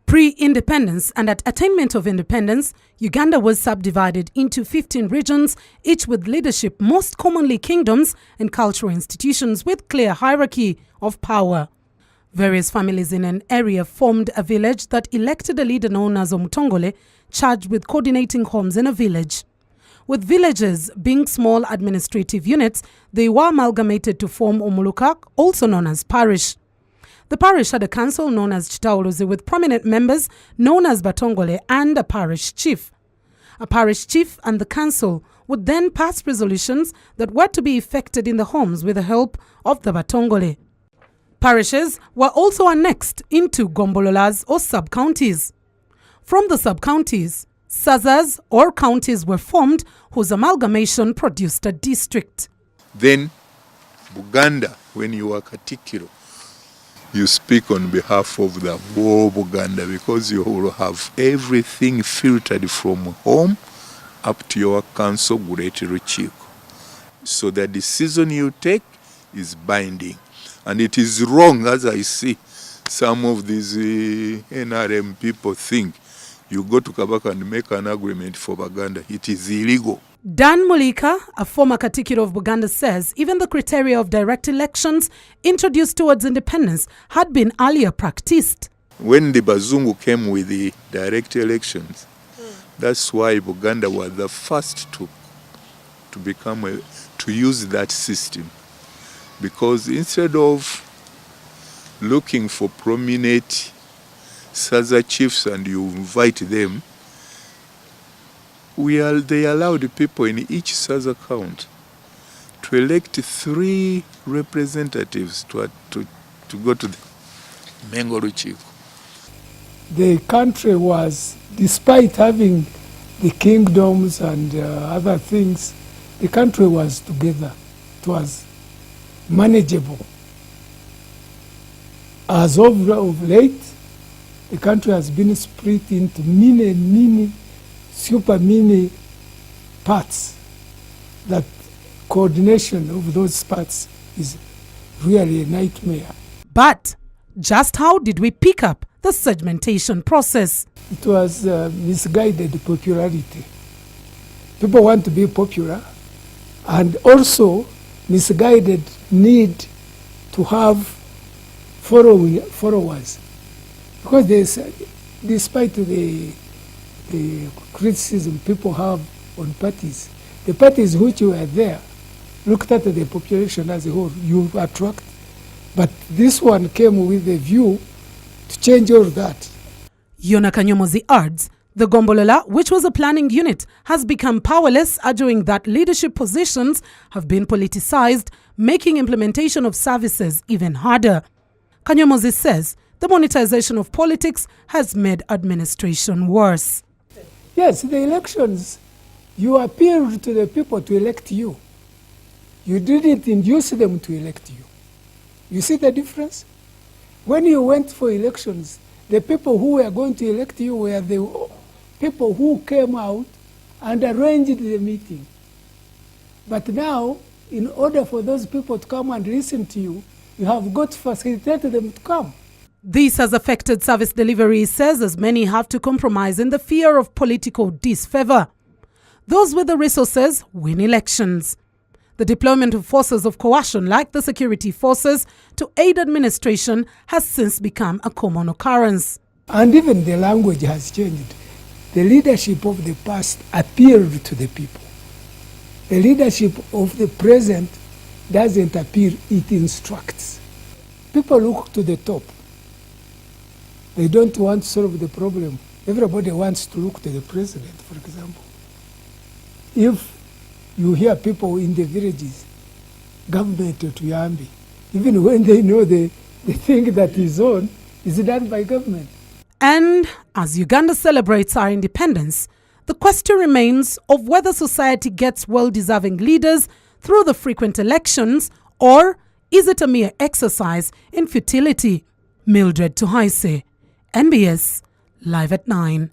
Pre-independence and at attainment of independence, Uganda was subdivided into 15 regions, each with leadership, most commonly kingdoms and cultural institutions with clear hierarchy of power. Various families in an area formed a village that elected a leader known as Omutongole, charged with coordinating homes in a village. With villages being small administrative units, they were amalgamated to form Omuluka, also known as parish. The parish had a council known as Chitawuluzi with prominent members known as Batongole and a parish chief. A parish chief and the council would then pass resolutions that were to be effected in the homes with the help of the Batongole. Parishes were also annexed into gombololas or sub-counties. From the sub-counties, sazas or counties were formed whose amalgamation produced a district. Then, Buganda, when you are Katikiro, you speak on behalf of the whole Buganda because you will have everything filtered from home up to your council, Great Ruchiko. So the decision you take is binding. And it is wrong, as I see some of these NRM people think. You go to Kabaka and make an agreement for Buganda. It is illegal. Dan Mulika, a former Katikiro of Buganda, says even the criteria of direct elections introduced towards independence had been earlier practiced. When the Bazungu came with the direct elections, that's why Buganda was the first to use that system. Because instead of looking for prominent Saza chiefs and you invite them, they allowed the people in each Saza county to elect 3 representatives to go to the Mengo Ruchiko. The country was, despite having the kingdoms and other things, the country was together. It was manageable. As of late, the country has been split into super mini parts. That coordination of those parts is really a nightmare. But just how did we pick up the segmentation process? It was misguided popularity. People want to be popular, and also misguided need to have followers. Because despite the criticism people have on parties, the parties which were there looked at the population as a whole, you attract. But this one came with a view to change all that. Yona Kanyomozi adds, the Gombolola, which was a planning unit, has become powerless, arguing that leadership positions have been politicized, making implementation of services even harder. Kanyomozi says the monetization of politics has made administration worse. Yes, the elections, you appealed to the people to elect you. You didn't induce them to elect you. You see the difference? When you went for elections, the people who were going to elect you were the people who came out and arranged the meeting. But now, in order for those people to come and listen to you, you have got to facilitate them to come. This has affected service delivery, he says, as many have to compromise in the fear of political disfavor. Those with the resources win elections. The deployment of forces of coercion, like the security forces, to aid administration has since become a common occurrence. And even the language has changed. The leadership of the past appealed to the people. The leadership of the present doesn't appeal, it instructs. People look to the top. They don't want to solve the problem. Everybody wants to look to the president, for example. If you hear people in the villages, government to Yambi, even when they know the thing that is on is done by government. And as Uganda celebrates our independence, the question remains of whether society gets well-deserving leaders through the frequent elections, or is it a mere exercise in futility? Mildred Tuhaise, NBS, Live at 9.